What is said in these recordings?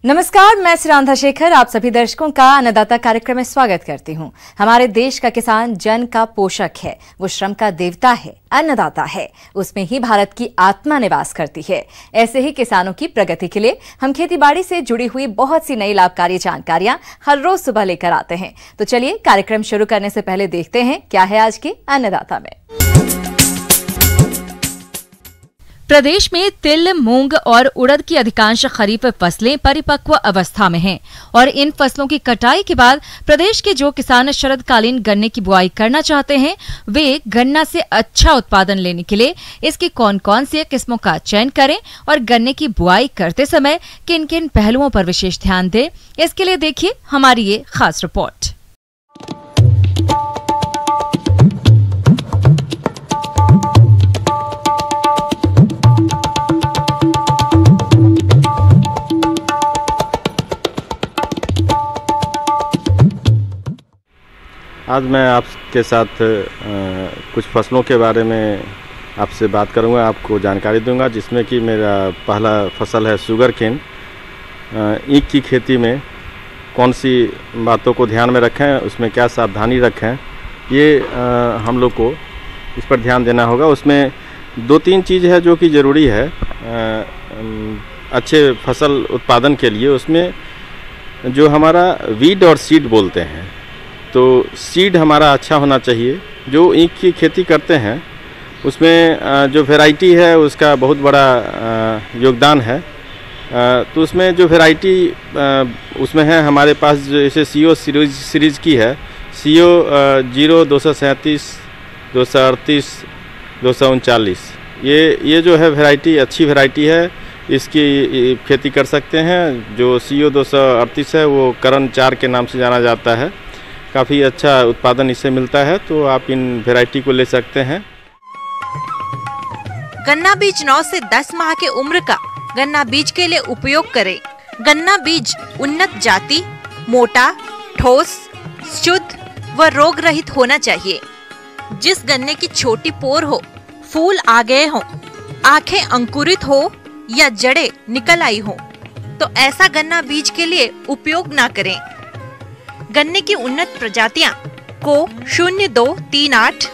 नमस्कार, मैं सुरांधा शेखर आप सभी दर्शकों का अन्नदाता कार्यक्रम में स्वागत करती हूं। हमारे देश का किसान जन का पोषक है, वो श्रम का देवता है, अन्नदाता है, उसमें ही भारत की आत्मा निवास करती है। ऐसे ही किसानों की प्रगति के लिए हम खेतीबाड़ी से जुड़ी हुई बहुत सी नई लाभकारी जानकारियां हर रोज सुबह लेकर आते हैं। तो चलिए कार्यक्रम शुरू करने से पहले देखते हैं क्या है आज के अन्नदाता में। प्रदेश में तिल, मूंग और उड़द की अधिकांश खरीफ फसलें परिपक्व अवस्था में हैं और इन फसलों की कटाई के बाद प्रदेश के जो किसान शरदकालीन गन्ने की बुआई करना चाहते हैं, वे गन्ना से अच्छा उत्पादन लेने के लिए इसकी कौन-कौन सी किस्मों का चयन करें और गन्ने की बुआई करते समय किन-किन पहलुओं पर विशेष ध्यान दें, इसके लिए देखिए हमारी ये खास रिपोर्ट। आज मैं आपके साथ कुछ फसलों के बारे में आपसे बात करूंगा, आपको जानकारी दूंगा, जिसमें कि मेरा पहला फसल है शुगर केन। ईख की खेती में कौन सी बातों को ध्यान में रखें, उसमें क्या सावधानी रखें, ये हम लोग को इस पर ध्यान देना होगा। उसमें 2-3 चीज़ है जो कि ज़रूरी है अच्छे फसल उत्पादन के लिए। उसमें जो हमारा वीड और सीड बोलते हैं, तो सीड हमारा अच्छा होना चाहिए। जो ईख की खेती करते हैं उसमें जो वैरायटी है उसका बहुत बड़ा योगदान है। तो उसमें जो वैरायटी उसमें है हमारे पास, जैसे CO सीरीज़ की है, CO 0, 237, 238, 239, ये जो है वैरायटी अच्छी वैरायटी है, इसकी खेती कर सकते हैं। जो CO 238 है वो करण 4 के नाम से जाना जाता है, काफ़ी अच्छा उत्पादन इससे मिलता है, तो आप इन वैरायटी को ले सकते हैं। गन्ना बीज 9 से 10 माह के उम्र का गन्ना बीज के लिए उपयोग करें। गन्ना बीज उन्नत जाति, मोटा, ठोस, शुद्ध व रोग रहित होना चाहिए। जिस गन्ने की छोटी पोर हो, फूल आ गए हों, आंखें अंकुरित हो या जड़ें निकल आई हो, तो ऐसा गन्ना बीज के लिए उपयोग न करें। गन्ने की उन्नत प्रजातियां को 0238,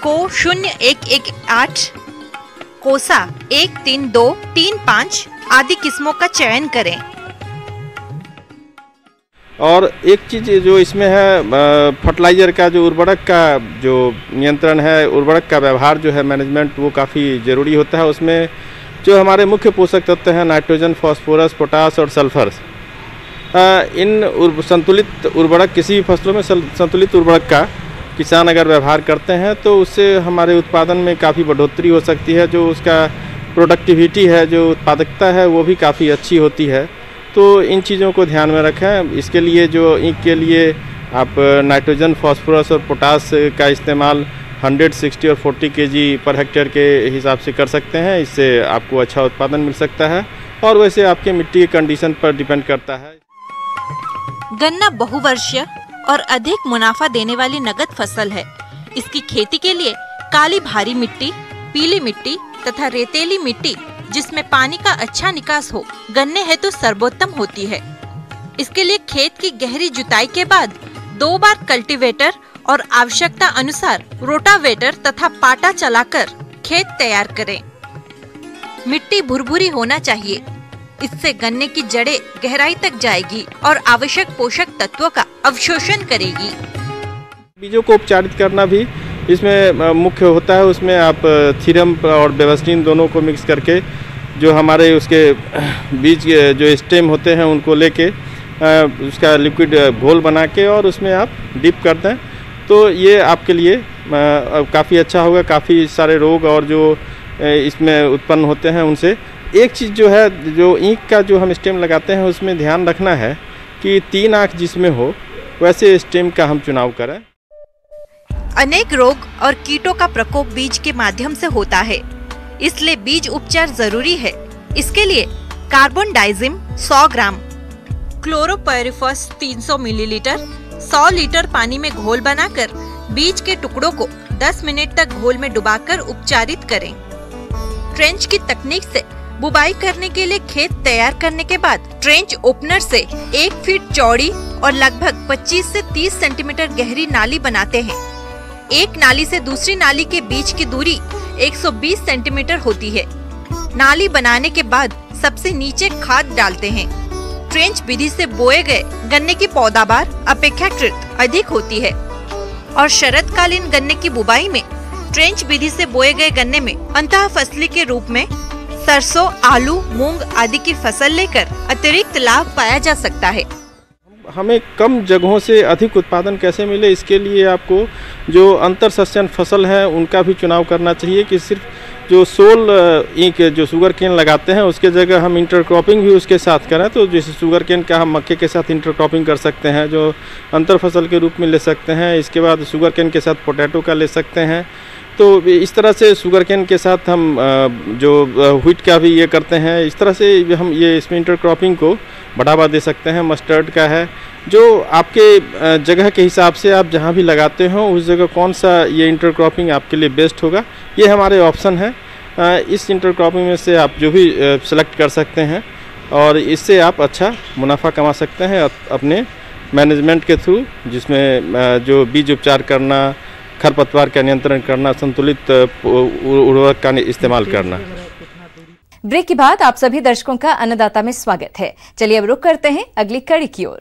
को 0118, कोसा 13235 आदि किस्मों का चयन करें। और एक चीज़ जो इसमें है, फर्टिलाइज़र का जो उर्वरक का जो नियंत्रण है, उर्वरक का व्यवहार जो है, मैनेजमेंट, वो काफ़ी ज़रूरी होता है। उसमें जो हमारे मुख्य पोषक तत्व हैं नाइट्रोजन, फास्फोरस, पोटास और सल्फर, इन संतुलित उर्वरक, किसी भी फसलों में संतुलित उर्वरक का किसान अगर व्यवहार करते हैं तो उससे हमारे उत्पादन में काफ़ी बढ़ोतरी हो सकती है। जो उसका प्रोडक्टिविटी है, जो उत्पादकता है, वो भी काफ़ी अच्छी होती है। तो इन चीज़ों को ध्यान में रखें। इसके लिए जो ईख के लिए आप नाइट्रोजन, फास्फोरस और पोटास का इस्तेमाल 100, 60 और 40 kg पर हेक्टेयर के हिसाब से कर सकते हैं। इससे आपको अच्छा उत्पादन मिल सकता है, और वैसे आपके मिट्टी के कंडीशन पर डिपेंड करता है। गन्ना बहुवर्षीय और अधिक मुनाफा देने वाली नगद फसल है। इसकी खेती के लिए काली भारी मिट्टी, पीली मिट्टी तथा रेतीली मिट्टी जिसमें पानी का अच्छा निकास हो, गन्ने हेतु सर्वोत्तम होती है। इसके लिए खेत की गहरी जुताई के बाद 2 बार कल्टीवेटर और आवश्यकता अनुसार रोटावेटर तथा पाटा चलाकर खेत तैयार करें। मिट्टी भुरभुरी होना चाहिए, इससे गन्ने की जड़ें गहराई तक जाएगी और आवश्यक पोषक तत्वों का अवशोषण करेगी। बीजों को उपचारित करना भी इसमें मुख्य होता है। उसमें आप थीरम और बेवस्टीन दोनों को मिक्स करके, जो हमारे उसके बीज जो स्टेम होते हैं उनको लेके उसका लिक्विड घोल बना के और उसमें आप डिप कर दें, तो ये आपके लिए काफ़ी अच्छा होगा। काफ़ी सारे रोग और जो इसमें उत्पन्न होते हैं उनसे। एक चीज़ जो है, जो ईख का जो हम स्टेम लगाते हैं उसमें ध्यान रखना है कि 3 आँख जिसमें हो वैसे स्टेम का हम चुनाव करें। अनेक रोग और कीटों का प्रकोप बीज के माध्यम से होता है, इसलिए बीज उपचार जरूरी है। इसके लिए कार्बन डाइजिम 100 ग्राम, क्लोरोपाइरिफॉस 300 मिलीलीटर 100 लीटर पानी में घोल बनाकर बीज के टुकड़ों को 10 मिनट तक घोल में डुबाकर उपचारित करें। ट्रेंच की तकनीक से बुवाई करने के लिए खेत तैयार करने के बाद ट्रेंच ओपनर से 1 फीट चौड़ी और लगभग 25 से 30 सेंटीमीटर गहरी नाली बनाते हैं। एक नाली से दूसरी नाली के बीच की दूरी 120 सेंटीमीटर होती है। नाली बनाने के बाद सबसे नीचे खाद डालते हैं। ट्रेंच विधि से बोए गए गन्ने की पैदावार अपेक्षाकृत अधिक होती है और शरदकालीन गन्ने की बुवाई में ट्रेंच विधि से बोए गए गन्ने में अंतः फसली के रूप में सरसों, आलू, मूंग आदि की फसल लेकर अतिरिक्त लाभ पाया जा सकता है। हमें कम जगहों से अधिक उत्पादन कैसे मिले, इसके लिए आपको जो अंतर सस्यन फसल है उनका भी चुनाव करना चाहिए कि सिर्फ जो सोल ईंख जो शुगर केन लगाते हैं उसके जगह हम इंटरक्रॉपिंग भी उसके साथ करें। तो जैसे शुगर केन का हम मक्के के साथ इंटरक्रॉपिंग कर सकते हैं, जो अंतर फसल के रूप में ले सकते हैं। इसके बाद शुगर केन के साथ पोटैटो का ले सकते हैं। तो इस तरह से शुगर केन के साथ हम जो व्हीट का भी ये करते हैं। इस तरह से हम ये इसमें इंटरक्रॉपिंग को बढ़ावा दे सकते हैं। मस्टर्ड का है, जो आपके जगह के हिसाब से आप जहाँ भी लगाते हो उस जगह कौन सा ये इंटरक्रॉपिंग आपके लिए बेस्ट होगा, ये हमारे ऑप्शन है। इस इंटरक्रॉपिंग में से आप जो भी सेलेक्ट कर सकते हैं और इससे आप अच्छा मुनाफा कमा सकते हैं अपने मैनेजमेंट के थ्रू, जिसमें जो बीज उपचार करना, खरपतवार का नियंत्रण करना, संतुलित उर्वरक का इस्तेमाल करना। ब्रेक के बाद आप सभी दर्शकों का अन्नदाता में स्वागत है। चलिए अब रुक करते हैं अगली कड़ी की ओर।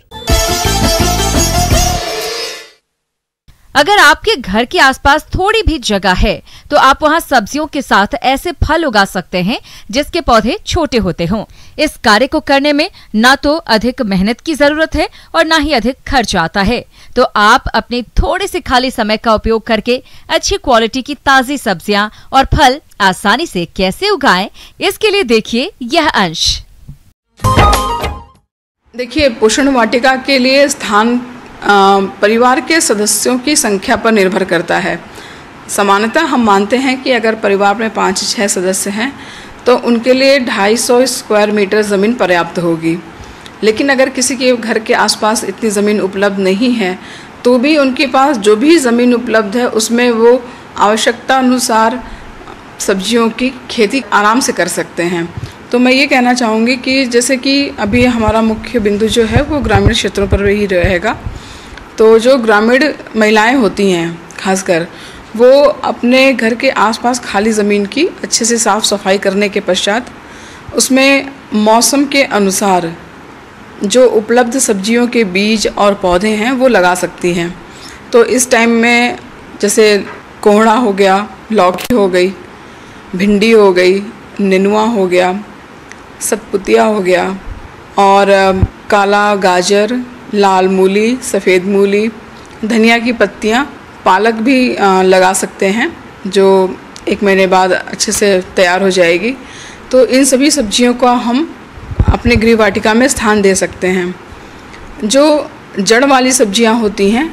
अगर आपके घर के आसपास थोड़ी भी जगह है तो आप वहां सब्जियों के साथ ऐसे फल उगा सकते हैं जिसके पौधे छोटे होते हों। इस कार्य को करने में ना तो अधिक मेहनत की जरूरत है और ना ही अधिक खर्च आता है। तो आप अपने थोड़े से खाली समय का उपयोग करके अच्छी क्वालिटी की ताजी सब्जियां और फल आसानी से कैसे उगाएं, इसके लिए देखिए यह अंश। देखिए, पोषण वाटिका के लिए स्थान परिवार के सदस्यों की संख्या पर निर्भर करता है। सामान्यतः हम मानते हैं कि अगर परिवार में 5-6 सदस्य हैं तो उनके लिए 250 स्क्वायर मीटर ज़मीन पर्याप्त होगी। लेकिन अगर किसी के घर के आसपास इतनी ज़मीन उपलब्ध नहीं है तो भी उनके पास जो भी ज़मीन उपलब्ध है उसमें वो आवश्यकता अनुसार सब्जियों की खेती आराम से कर सकते हैं। तो मैं ये कहना चाहूँगी कि जैसे कि अभी हमारा मुख्य बिंदु जो है वो ग्रामीण क्षेत्रों पर ही रहेगा। तो जो ग्रामीण महिलाएं होती हैं खासकर, वो अपने घर के आसपास खाली ज़मीन की अच्छे से साफ़ सफाई करने के पश्चात उसमें मौसम के अनुसार जो उपलब्ध सब्जियों के बीज और पौधे हैं वो लगा सकती हैं। तो इस टाइम में जैसे कोहड़ा हो गया, लौकी हो गई, भिंडी हो गई, नेनुआ हो गया, सतपुतिया हो गया और काला गाजर, लाल मूली, सफ़ेद मूली, धनिया की पत्तियाँ, पालक भी लगा सकते हैं जो 1 महीने बाद अच्छे से तैयार हो जाएगी। तो इन सभी सब्जियों का हम अपने गृह वाटिका में स्थान दे सकते हैं। जो जड़ वाली सब्जियां होती हैं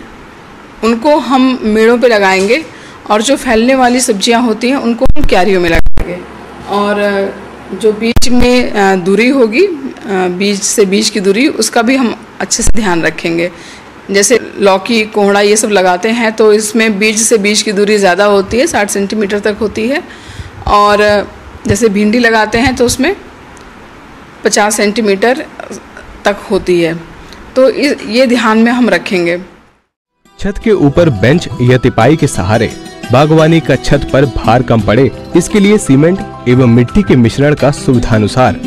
उनको हम मेड़ों पे लगाएंगे और जो फैलने वाली सब्जियां होती हैं उनको हम क्यारियों में लगाएंगे। और जो बीज में दूरी होगी, बीज से बीज की दूरी, उसका भी हम अच्छे से ध्यान रखेंगे। जैसे लौकी, कोहड़ा ये सब लगाते हैं तो इसमें बीज से बीज की दूरी ज़्यादा होती है, 60 सेंटीमीटर तक होती है। और जैसे भिंडी लगाते हैं तो उसमें 50 सेंटीमीटर तक होती है। तो ये ध्यान में हम रखेंगे। छत के ऊपर बेंच या तिपाई के सहारे बागवानी का छत पर भार कम पड़े, इसके लिए सीमेंट एवं मिट्टी के मिश्रण का सुविधानुसार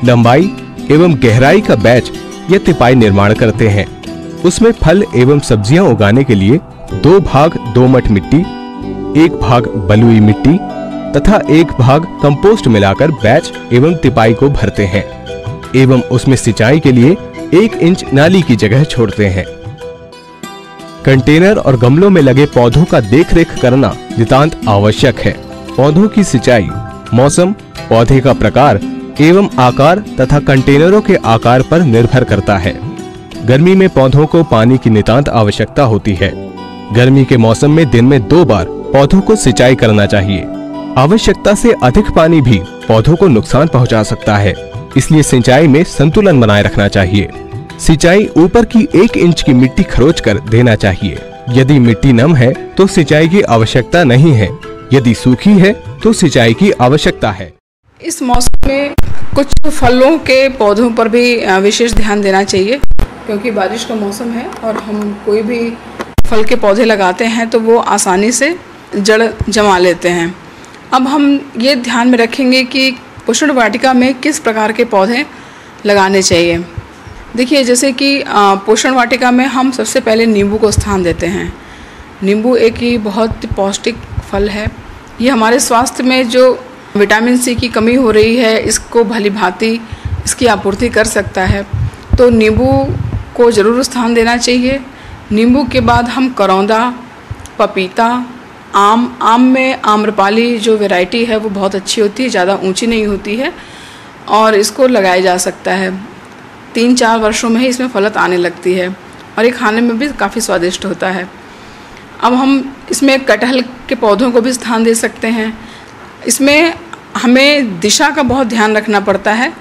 लंबाई एवं गहराई का बैच या तिपाई निर्माण करते हैं। उसमें फल एवं सब्जियां उगाने के लिए 2 भाग दोमट मिट्टी, 1 भाग बलुई मिट्टी तथा 1 भाग कंपोस्ट मिलाकर बैच एवं तिपाई को भरते हैं एवं उसमें सिंचाई के लिए 1 इंच नाली की जगह छोड़ते हैं। कंटेनर और गमलों में लगे पौधों का देखरेख करना नितांत आवश्यक है। पौधों की सिंचाई मौसम, पौधे का प्रकार एवं आकार तथा कंटेनरों के आकार पर निर्भर करता है। गर्मी में पौधों को पानी की नितांत आवश्यकता होती है। गर्मी के मौसम में दिन में 2 बार पौधों को सिंचाई करना चाहिए। आवश्यकता से अधिक पानी भी पौधों को नुकसान पहुंचा सकता है, इसलिए सिंचाई में संतुलन बनाए रखना चाहिए। सिंचाई ऊपर की 1 इंच की मिट्टी खरोच कर देना चाहिए। यदि मिट्टी नम है तो सिंचाई की आवश्यकता नहीं है, यदि सूखी है तो सिंचाई की आवश्यकता है। इस मौसम में कुछ फलों के पौधों पर भी विशेष ध्यान देना चाहिए, क्योंकि बारिश का मौसम है और हम कोई भी फल के पौधे लगाते हैं तो वो आसानी से जड़ जमा लेते हैं। अब हम ये ध्यान में रखेंगे कि पोषण वाटिका में किस प्रकार के पौधे लगाने चाहिए। देखिए, जैसे कि पोषण वाटिका में हम सबसे पहले नींबू को स्थान देते हैं। नींबू एक ही बहुत पौष्टिक फल है। ये हमारे स्वास्थ्य में जो विटामिन सी की कमी हो रही है, इसको भली भांति इसकी आपूर्ति कर सकता है। तो नींबू को ज़रूर स्थान देना चाहिए। नींबू के बाद हम करौंदा, पपीता, आम में आम्रपाली जो वैरायटी है वो बहुत अच्छी होती है, ज़्यादा ऊंची नहीं होती है और इसको लगाया जा सकता है। 3-4 वर्षों में ही इसमें फलत आने लगती है और ये खाने में भी काफ़ी स्वादिष्ट होता है। अब हम इसमें कटहल के पौधों को भी स्थान दे सकते हैं। इसमें हमें दिशा का बहुत ध्यान रखना पड़ता है।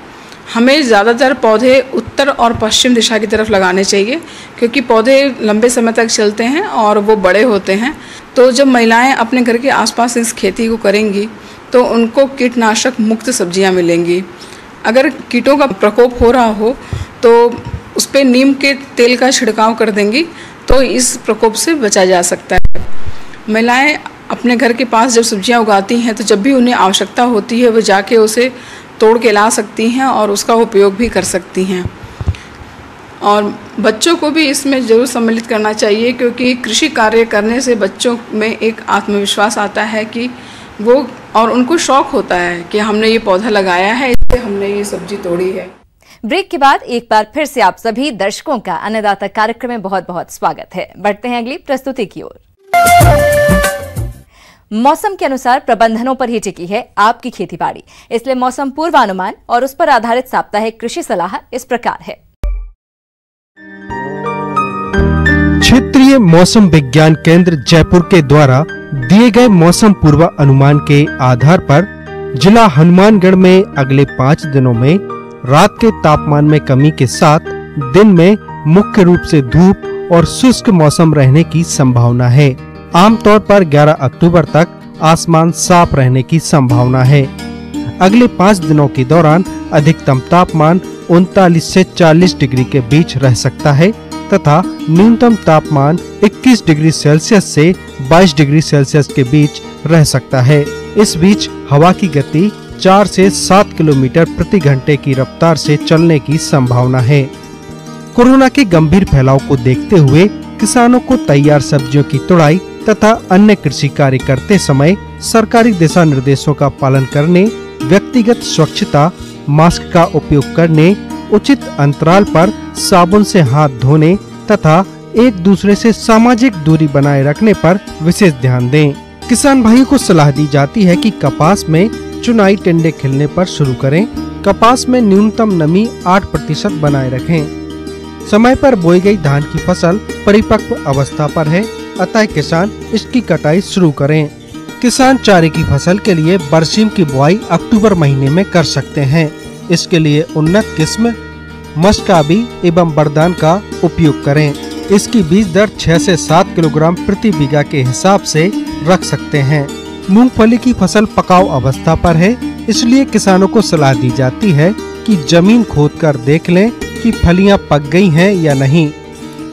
हमें ज़्यादातर पौधे उत्तर और पश्चिम दिशा की तरफ लगाने चाहिए, क्योंकि पौधे लंबे समय तक चलते हैं और वो बड़े होते हैं। तो जब महिलाएं अपने घर के आसपास इस खेती को करेंगी तो उनको कीटनाशक मुक्त सब्जियां मिलेंगी। अगर कीटों का प्रकोप हो रहा हो तो उस पर नीम के तेल का छिड़काव कर देंगी तो इस प्रकोप से बचा जा सकता है। महिलाएं अपने घर के पास जब सब्जियां उगाती हैं तो जब भी उन्हें आवश्यकता होती है वो जाके उसे तोड़ के ला सकती हैं और उसका उपयोग भी कर सकती हैं। और बच्चों को भी इसमें ज़रूर सम्मिलित करना चाहिए, क्योंकि कृषि कार्य करने से बच्चों में एक आत्मविश्वास आता है कि वो, और उनको शौक होता है कि हमने ये पौधा लगाया है, इससे हमने ये सब्जी तोड़ी है। ब्रेक के बाद एक बार फिर से आप सभी दर्शकों का अन्नदाता कार्यक्रम में बहुत बहुत स्वागत है। बढ़ते हैं अगली प्रस्तुति की ओर। मौसम के अनुसार प्रबंधनों पर ही टिकी है आपकी खेतीबाड़ी, इसलिए मौसम पूर्वानुमान और उस पर आधारित साप्ताहिक कृषि सलाह इस प्रकार है। क्षेत्रीय मौसम विज्ञान केंद्र जयपुर के द्वारा दिए गए मौसम पूर्वानुमान के आधार पर जिला हनुमानगढ़ में अगले 5 दिनों में रात के तापमान में कमी के साथ दिन में मुख्य रूप से धूप और शुष्क मौसम रहने की संभावना है। आमतौर पर 11 अक्टूबर तक आसमान साफ रहने की संभावना है। अगले 5 दिनों के दौरान अधिकतम तापमान 39 से 40 डिग्री के बीच रह सकता है तथा न्यूनतम तापमान 21 डिग्री सेल्सियस से 22 डिग्री सेल्सियस के बीच रह सकता है। इस बीच हवा की गति 4 से 7 किलोमीटर प्रति घंटे की रफ्तार से चलने की संभावना है। कोरोना के गंभीर फैलाव को देखते हुए किसानों को तैयार सब्जियों की तुड़ाई तथा अन्य कृषि कार्य करते समय सरकारी दिशा निर्देशों का पालन करने, व्यक्तिगत स्वच्छता, मास्क का उपयोग करने, उचित अंतराल पर साबुन से हाथ धोने तथा एक दूसरे से सामाजिक दूरी बनाए रखने पर विशेष ध्यान दें। किसान भाइयों को सलाह दी जाती है कि कपास में चुनाई टिंडे खिलने पर शुरू करें। कपास में न्यूनतम नमी 8% बनाए रखें। समय पर बोई गई धान की फसल परिपक्व अवस्था पर है, अतः किसान इसकी कटाई शुरू करें। किसान चारे की फसल के लिए बरसीम की बुआई अक्टूबर महीने में कर सकते हैं। इसके लिए उन्नत किस्म मस्काबी एवं बरदान का उपयोग करें। इसकी बीज दर 6 से 7 किलोग्राम प्रति बीघा के हिसाब से रख सकते हैं। मूंगफली की फसल पकाव अवस्था पर है, इसलिए किसानों को सलाह दी जाती है कि जमीन खोदकर देख लें कि फलियां पक गई हैं या नहीं।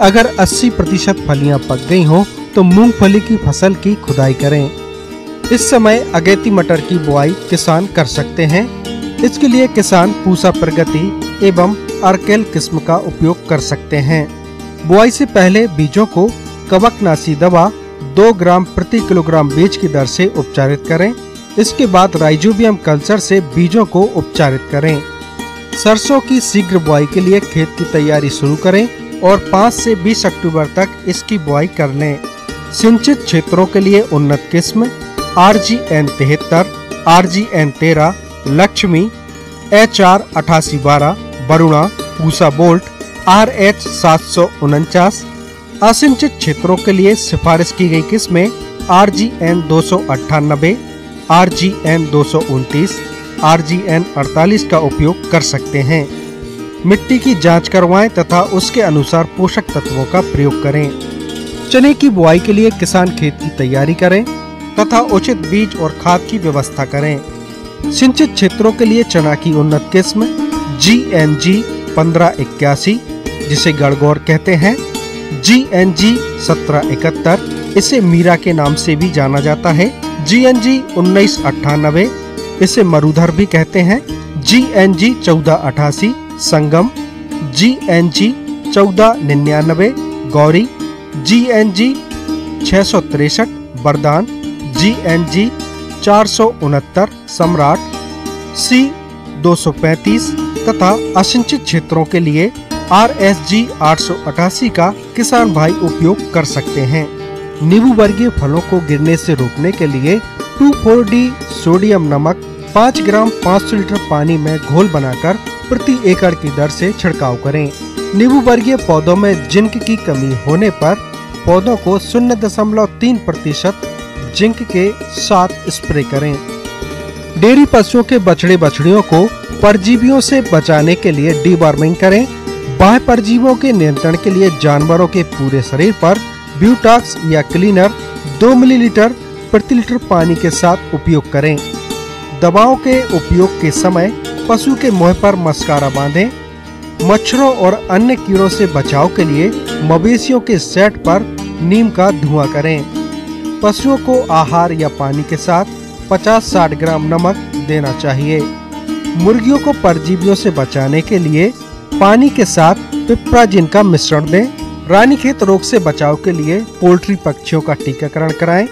अगर 80% फलियां पक गई हों तो मूंगफली की फसल की खुदाई करें। इस समय अगेती मटर की बुआई किसान कर सकते हैं। इसके लिए किसान पूसा प्रगति एवं अर्केल किस्म का उपयोग कर सकते हैं। बुआई से पहले बीजों को कवकनाशी दवा 2 ग्राम प्रति किलोग्राम बीज की दर से उपचारित करें। इसके बाद राइजोबियम कल्चर से बीजों को उपचारित करें। सरसों की शीघ्र बुआई के लिए खेत की तैयारी शुरू करें और 5 से 20 अक्टूबर तक इसकी बुआई कर लें। सिंचित क्षेत्रों के लिए उन्नत किस्म RGN 73, RGN 13, Lakshmi, HR 8812, Varuna, Pusa bolt, RH 749। असिंचित क्षेत्रों के लिए सिफारिश की गई किस्में RGN 298, RGN 229, RGN 48 का उपयोग कर सकते हैं। मिट्टी की जांच करवाएं तथा उसके अनुसार पोषक तत्वों का प्रयोग करें। चने की बुआई के लिए किसान खेत की तैयारी करें तथा उचित बीज और खाद की व्यवस्था करें। सिंचित क्षेत्रों के लिए चना की उन्नत किस्म GNG 1581 जिसे गणगौर कहते हैं, GNG 1771 इसे मीरा के नाम से भी जाना जाता है, GNG 1998 इसे मरुधर भी कहते हैं, GNG 1488 संगम, GNG 1499 गौरी, GNG 663 वरदान, GNG 469 सम्राट, C 235 तथा असिंचित क्षेत्रों के लिए RSG 888 का किसान भाई उपयोग कर सकते हैं। नींबू वर्गीय फलों को गिरने से रोकने के लिए 2,4-D सोडियम नमक 5 ग्राम 500 लीटर पानी में घोल बनाकर प्रति एकड़ की दर से छिड़काव करें। नींबू वर्गीय पौधों में जिंक की कमी होने पर पौधों को 0.3% जिंक के साथ स्प्रे करें। डेयरी पशुओं के बछड़े बछड़ियों को परजीवियों से बचाने के लिए डीवर्मिंग करें। बाह्य परजीवियों के नियंत्रण के लिए जानवरों के पूरे शरीर पर ब्यूटॉक्स या क्लीनर 2 मिलीलीटर प्रति लीटर पानी के साथ उपयोग करें। दवाओं के उपयोग के समय पशु के मुंह पर मस्कारा बांधें। मच्छरों और अन्य कीड़ों से बचाव के लिए मवेशियों के सेट पर नीम का धुआं करें। पशुओं को आहार या पानी के साथ 50-60 ग्राम नमक देना चाहिए। मुर्गियों को परजीवियों से बचाने के लिए पानी के साथ पिपराजिन का मिश्रण दें। रानीखेत रोग से बचाव के लिए पोल्ट्री पक्षियों का टीकाकरण कराएं।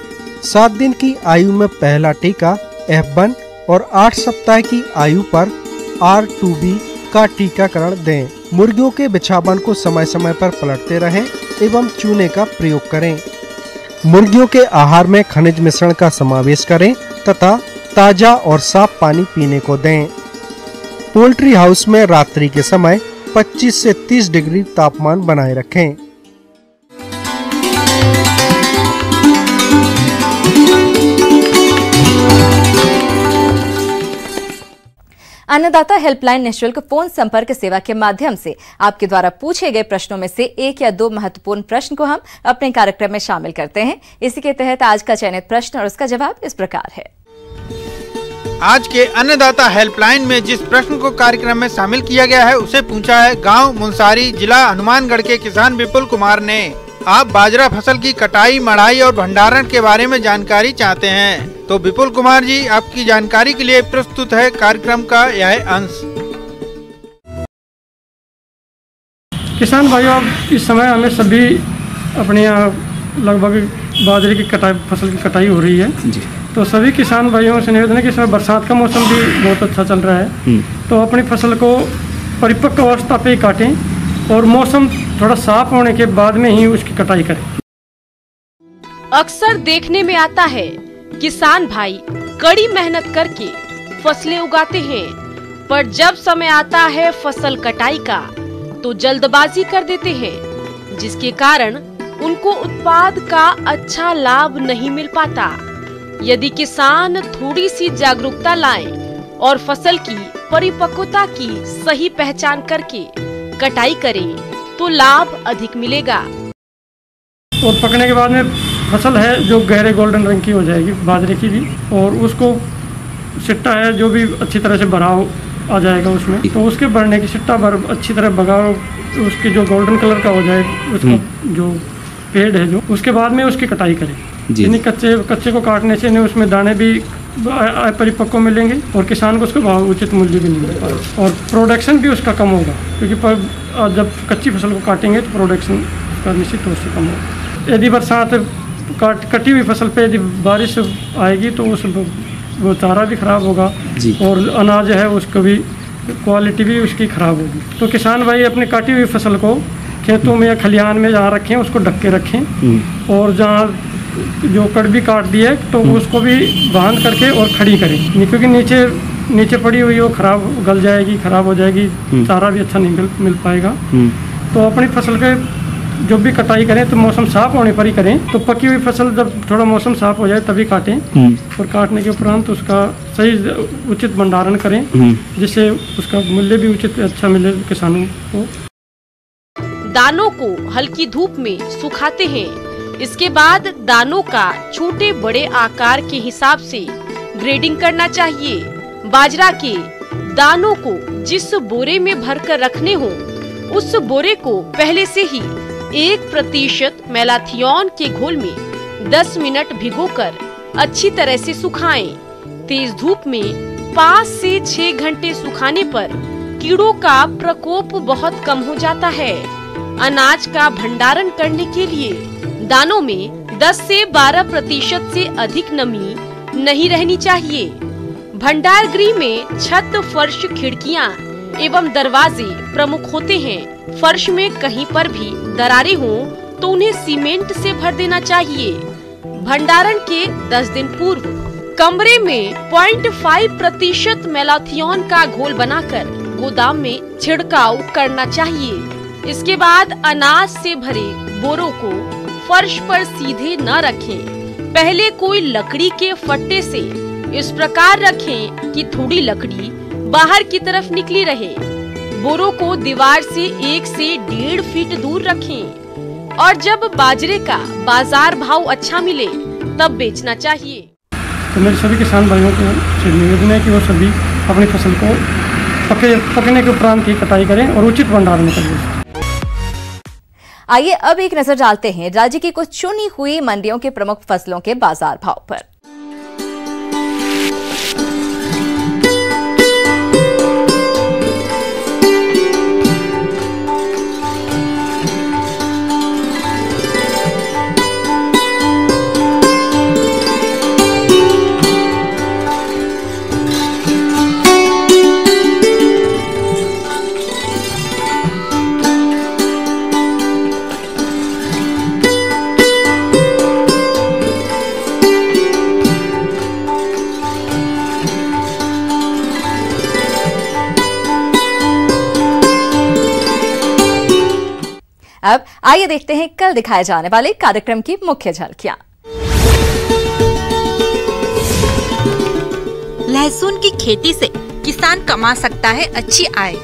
7 दिन की आयु में पहला टीका F1 और 8 सप्ताह की आयु पर R2B का टीकाकरण दें। मुर्गियों के बिछावन को समय समय पर पलटते रहें एवं चूने का प्रयोग करें। मुर्गियों के आहार में खनिज मिश्रण का समावेश करें तथा ताजा और साफ पानी पीने को दें। पोल्ट्री हाउस में रात्रि के समय 25 से 30 डिग्री तापमान बनाए रखें। अन्नदाता हेल्पलाइन निःशुल्क फोन संपर्क सेवा के माध्यम से आपके द्वारा पूछे गए प्रश्नों में से 1 या 2 महत्वपूर्ण प्रश्न को हम अपने कार्यक्रम में शामिल करते हैं। इसी के तहत आज का चयनित प्रश्न और उसका जवाब इस प्रकार है। आज के अन्नदाता हेल्पलाइन में जिस प्रश्न को कार्यक्रम में शामिल किया गया है उसे पूछा है गांव मुंसारी जिला हनुमानगढ़ के किसान विपुल कुमार ने। आप बाजरा फसल की कटाई, मढ़ाई और भंडारण के बारे में जानकारी चाहते हैं, तो विपुल कुमार जी आपकी जानकारी के लिए प्रस्तुत है कार्यक्रम का यह अंश। किसान भाइयों, इस समय हमें सभी अपने यहाँ लगभग बाजरे की कटाई, फसल की कटाई हो रही है जी। तो सभी किसान भाइयों से निवेदन है कि इस समय बरसात का मौसम भी बहुत अच्छा चल रहा है, तो अपनी फसल को परिपक्व अवस्था पे ही काटें और मौसम थोड़ा साफ होने के बाद में ही उसकी कटाई करें। अक्सर देखने में आता है किसान भाई कड़ी मेहनत करके फसलें उगाते हैं, पर जब समय आता है फसल कटाई का तो जल्दबाजी कर देते हैं, जिसके कारण उनको उत्पाद का अच्छा लाभ नहीं मिल पाता। यदि किसान थोड़ी सी जागरूकता लाएं और फसल की परिपक्वता की सही पहचान करके कटाई करें तो लाभ अधिक मिलेगा। और पकने के बाद में फसल है जो गहरे गोल्डन रंग की हो जाएगी बाजरे की भी, और उसको सिट्टा है जो भी अच्छी तरह से भराव आ जाएगा उसमें, तो उसके भरने की सिट्टा भर अच्छी तरह भगाओ, उसकी जो गोल्डन कलर का हो जाए उसका जो पेड़ है जो, उसके बाद में उसकी कटाई करें। यानी कच्चे को काटने से नहीं उसमें दाने भी परिपक्व मिलेंगे और किसान को उसका उचित मूल्य भी नहीं मिलेगा और प्रोडक्शन भी उसका कम होगा, क्योंकि जब कच्ची फसल को काटेंगे तो प्रोडक्शन उसका निश्चित रूप से कम होगा। यदि बरसात कटी हुई फसल पे यदि बारिश आएगी तो वो चारा भी खराब होगा और अनाज है उसका भी क्वालिटी भी उसकी खराब होगी। तो किसान भाई अपनी काटी हुई फसल को खेतों में या खलिहान में जहाँ रखें उसको ढक के रखें और जहाँ जो कड़बी काट दी है तो उसको भी बांध करके और खड़ी करें, क्योंकि नीचे पड़ी हुई वो खराब गल जाएगी, खराब हो जाएगी, चारा भी अच्छा नहीं मिल पाएगा। तो अपनी फसल के जब भी कटाई करें तो मौसम साफ होने पर ही करें। तो पकी हुई फसल जब थोड़ा मौसम साफ हो जाए तभी काटें और काटने के उपरांत उसका सही उचित भंडारण करें, जिससे उसका मूल्य भी उचित अच्छा मिले किसानों को। दानों को हल्की धूप में सुखाते हैं, इसके बाद दानों का छोटे बड़े आकार के हिसाब से ग्रेडिंग करना चाहिए। बाजरा के दानों को जिस बोरे में भरकर रखने हो, उस बोरे को पहले से ही 1% मैलाथियन के घोल में 10 मिनट भिगोकर अच्छी तरह से सुखाएं। तेज धूप में 5 से 6 घंटे सुखाने पर कीड़ों का प्रकोप बहुत कम हो जाता है। अनाज का भंडारण करने के लिए दानों में 10 से 12% से अधिक नमी नहीं रहनी चाहिए। भंडार गृह में छत, फर्श, खिड़कियां एवं दरवाजे प्रमुख होते हैं। फर्श में कहीं पर भी दरारें हों तो उन्हें सीमेंट से भर देना चाहिए। भंडारण के 10 दिन पूर्व कमरे में 0.5% मैलाथियन का घोल बनाकर गोदाम में छिड़काव करना चाहिए। इसके बाद अनाज से भरे बोरों को फर्श पर सीधे न रखें। पहले कोई लकड़ी के फट्टे से इस प्रकार रखें कि थोड़ी लकड़ी बाहर की तरफ निकली रहे। बोरों को दीवार से 1 से 1.5 फीट दूर रखें और जब बाजरे का बाजार भाव अच्छा मिले तब बेचना चाहिए। तो मेरे सभी किसान भाइयों को निवेदन है कि वो सभी अपनी फसल को पकने के उपरांत की कटाई करें और उचित भंडारण करें। आइए अब एक नजर डालते हैं राज्य की कुछ चुनी हुई मंडियों के प्रमुख फसलों के बाजार भाव पर। अब आइए देखते हैं कल दिखाए जाने वाले कार्यक्रम की मुख्य झलकियां। लहसुन की खेती से किसान कमा सकता है अच्छी आय।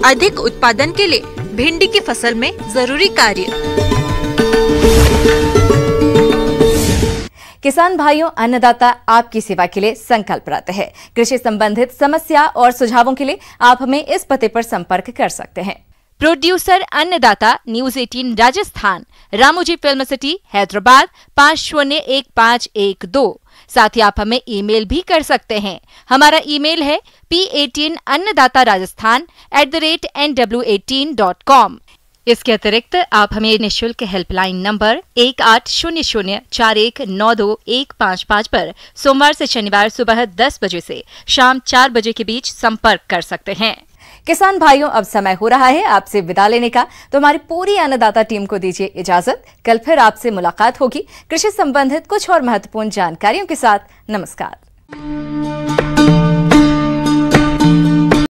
अधिक उत्पादन के लिए भिंडी की फसल में जरूरी कार्य। किसान भाइयों, अन्नदाता आपकी सेवा के लिए संकल्परत है। कृषि संबंधित समस्या और सुझावों के लिए आप हमें इस पते पर संपर्क कर सकते हैं। प्रोड्यूसर अन्नदाता, news 18 Rajasthan, Ramoji film city, Hyderabad 501512। साथ ही आप हमें ईमेल भी कर सकते हैं। हमारा ईमेल है p18annadatarajasthan@nw18.com। इसके अतिरिक्त आप हमें निःशुल्क हेल्पलाइन नंबर 180041921555 पर सोमवार से शनिवार सुबह 10 बजे से शाम 4 बजे के बीच संपर्क कर सकते हैं। किसान भाइयों, अब समय हो रहा है आपसे विदा लेने का, तो हमारी पूरी अन्नदाता टीम को दीजिए इजाजत। कल फिर आपसे मुलाकात होगी कृषि संबंधित कुछ और महत्वपूर्ण जानकारियों के साथ। नमस्कार।